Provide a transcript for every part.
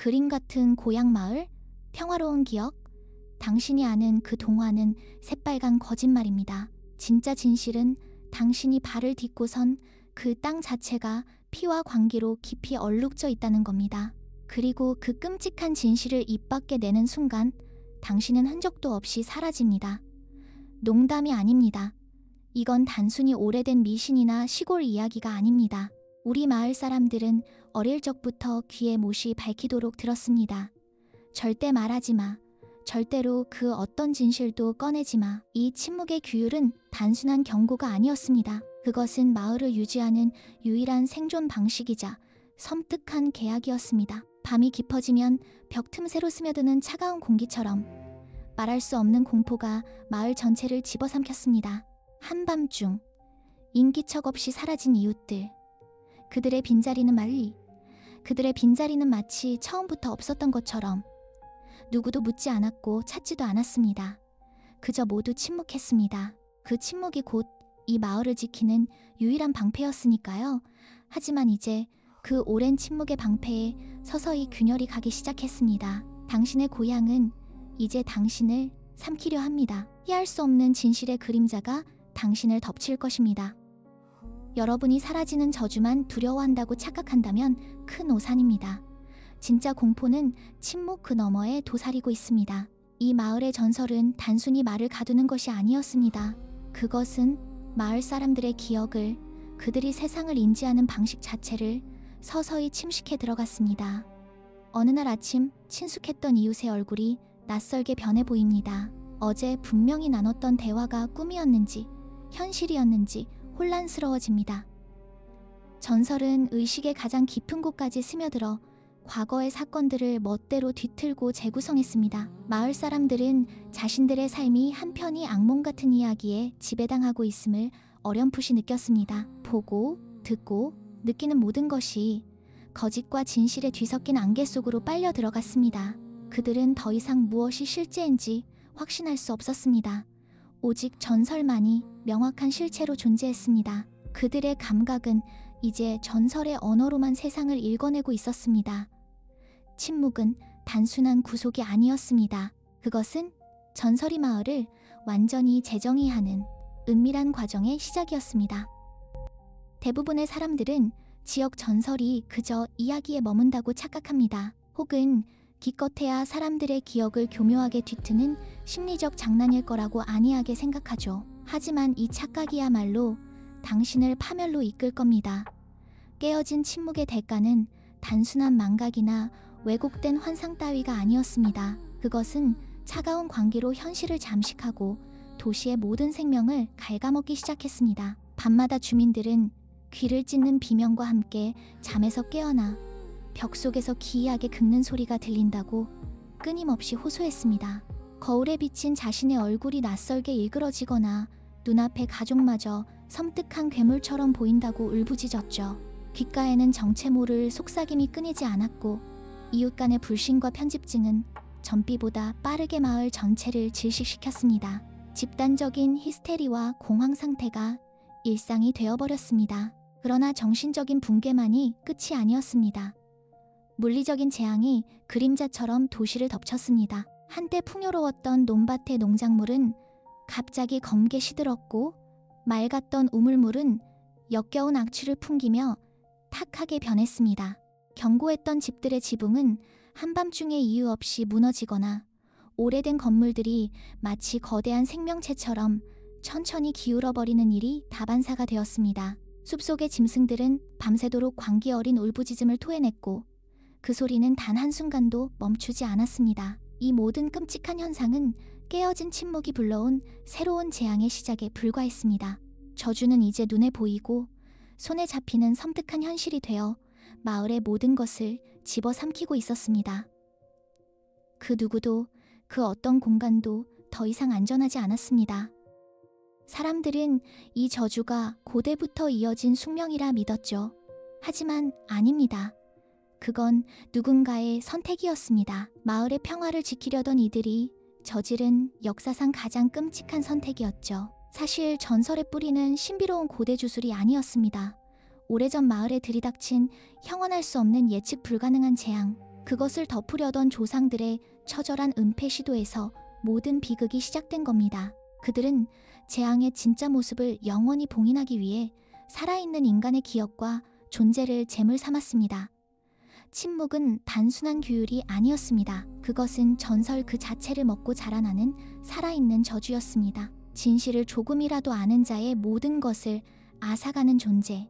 그림 같은 고향 마을, 평화로운 기억, 당신이 아는 그 동화는 새빨간 거짓말입니다. 진짜 진실은 당신이 발을 딛고 선 그 땅 자체가 피와 광기로 깊이 얼룩져 있다는 겁니다. 그리고 그 끔찍한 진실을 입 밖에 내는 순간 당신은 흔적도 없이 사라집니다. 농담이 아닙니다. 이건 단순히 오래된 미신이나 시골 이야기가 아닙니다. 우리 마을 사람들은 어릴 적부터 귀에 못이 밝히도록 들었습니다. 절대 말하지 마. 절대로 그 어떤 진실도 꺼내지 마. 이 침묵의 규율은 단순한 경고가 아니었습니다. 그것은 마을을 유지하는 유일한 생존 방식이자 섬뜩한 계약이었습니다. 밤이 깊어지면 벽 틈새로 스며드는 차가운 공기처럼 말할 수 없는 공포가 마을 전체를 집어삼켰습니다. 한밤중 인기척 없이 사라진 이웃들. 그들의 빈자리는 마치 처음부터 없었던 것처럼 누구도 묻지 않았고 찾지도 않았습니다. 그저 모두 침묵했습니다. 그 침묵이 곧 이 마을을 지키는 유일한 방패였으니까요. 하지만 이제 그 오랜 침묵의 방패에 서서히 균열이 가기 시작했습니다. 당신의 고향은 이제 당신을 삼키려 합니다. 피할 수 없는 진실의 그림자가 당신을 덮칠 것입니다. 여러분이 사라지는 저주만 두려워한다고 착각한다면 큰 오산입니다. 진짜 공포는 침묵 그 너머에 도사리고 있습니다. 이 마을의 전설은 단순히 말을 가두는 것이 아니었습니다. 그것은 마을 사람들의 기억을, 그들이 세상을 인지하는 방식 자체를 서서히 침식해 들어갔습니다. 어느 날 아침 친숙했던 이웃의 얼굴이 낯설게 변해 보입니다. 어제 분명히 나눴던 대화가 꿈이었는지 현실이었는지 혼란스러워집니다. 전설은 의식의 가장 깊은 곳까지 스며들어 과거의 사건들을 멋대로 뒤틀고 재구성했습니다. 마을 사람들은 자신들의 삶이 한편이 악몽 같은 이야기에 지배당하고 있음을 어렴풋이 느꼈습니다. 보고, 듣고, 느끼는 모든 것이 거짓과 진실에 뒤섞인 안개 속으로 빨려 들어갔습니다. 그들은 더 이상 무엇이 실제인지 확신할 수 없었습니다. 오직 전설만이 명확한 실체로 존재했습니다. 그들의 감각은 이제 전설의 언어로만 세상을 읽어내고 있었습니다. 침묵은 단순한 구속이 아니었습니다. 그것은 전설이 마을을 완전히 재정의하는 은밀한 과정의 시작이었습니다. 대부분의 사람들은 지역 전설이 그저 이야기에 머문다고 착각합니다. 혹은 기껏해야 사람들의 기억을 교묘하게 뒤트는 심리적 장난일 거라고 안이하게 생각하죠. 하지만 이 착각이야말로 당신을 파멸로 이끌 겁니다. 깨어진 침묵의 대가는 단순한 망각이나 왜곡된 환상 따위가 아니었습니다. 그것은 차가운 광기로 현실을 잠식하고 도시의 모든 생명을 갉아먹기 시작했습니다. 밤마다 주민들은 귀를 찢는 비명과 함께 잠에서 깨어나 벽 속에서 기이하게 긁는 소리가 들린다고 끊임없이 호소했습니다. 거울에 비친 자신의 얼굴이 낯설게 일그러지거나 눈앞의 가족마저 섬뜩한 괴물처럼 보인다고 울부짖었죠. 귓가에는 정체 모를 속삭임이 끊이지 않았고 이웃 간의 불신과 편집증은 전비보다 빠르게 마을 전체를 질식시켰습니다. 집단적인 히스테리와 공황 상태가 일상이 되어버렸습니다. 그러나 정신적인 붕괴만이 끝이 아니었습니다. 물리적인 재앙이 그림자처럼 도시를 덮쳤습니다. 한때 풍요로웠던 논밭의 농작물은 갑자기 검게 시들었고 맑았던 우물물은 역겨운 악취를 풍기며 탁하게 변했습니다. 견고했던 집들의 지붕은 한밤중에 이유 없이 무너지거나 오래된 건물들이 마치 거대한 생명체처럼 천천히 기울어버리는 일이 다반사가 되었습니다. 숲속의 짐승들은 밤새도록 광기 어린 울부짖음을 토해냈고 그 소리는 단 한순간도 멈추지 않았습니다. 이 모든 끔찍한 현상은 깨어진 침묵이 불러온 새로운 재앙의 시작에 불과했습니다. 저주는 이제 눈에 보이고 손에 잡히는 섬뜩한 현실이 되어 마을의 모든 것을 집어삼키고 있었습니다. 그 누구도, 그 어떤 공간도 더 이상 안전하지 않았습니다. 사람들은 이 저주가 고대부터 이어진 숙명이라 믿었죠. 하지만 아닙니다. 그건 누군가의 선택이었습니다. 마을의 평화를 지키려던 이들이 저지른 역사상 가장 끔찍한 선택이었죠. 사실 전설의 뿌리는 신비로운 고대 주술이 아니었습니다. 오래전 마을에 들이닥친 형언할 수 없는 예측 불가능한 재앙, 그것을 덮으려던 조상들의 처절한 은폐 시도에서 모든 비극이 시작된 겁니다. 그들은 재앙의 진짜 모습을 영원히 봉인하기 위해 살아있는 인간의 기억과 존재를 제물 삼았습니다. 침묵은 단순한 규율이 아니었습니다. 그것은 전설 그 자체를 먹고 자라나는 살아있는 저주였습니다. 진실을 조금이라도 아는 자의 모든 것을 앗아가는 존재.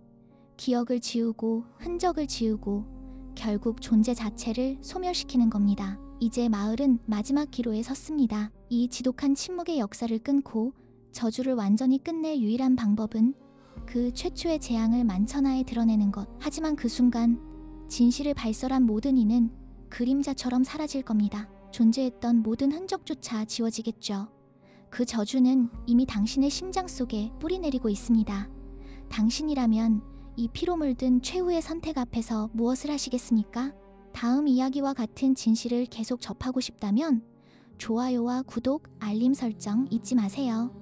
기억을 지우고 흔적을 지우고 결국 존재 자체를 소멸시키는 겁니다. 이제 마을은 마지막 기로에 섰습니다. 이 지독한 침묵의 역사를 끊고 저주를 완전히 끝낼 유일한 방법은 그 최초의 재앙을 만천하에 드러내는 것. 하지만 그 순간 진실을 발설한 모든 이는 그림자처럼 사라질 겁니다. 존재했던 모든 흔적조차 지워지겠죠. 그 저주는 이미 당신의 심장 속에 뿌리내리고 있습니다. 당신이라면 이 피로 물든 최후의 선택 앞에서 무엇을 하시겠습니까? 다음 이야기와 같은 진실을 계속 접하고 싶다면 좋아요와 구독, 알림 설정 잊지 마세요.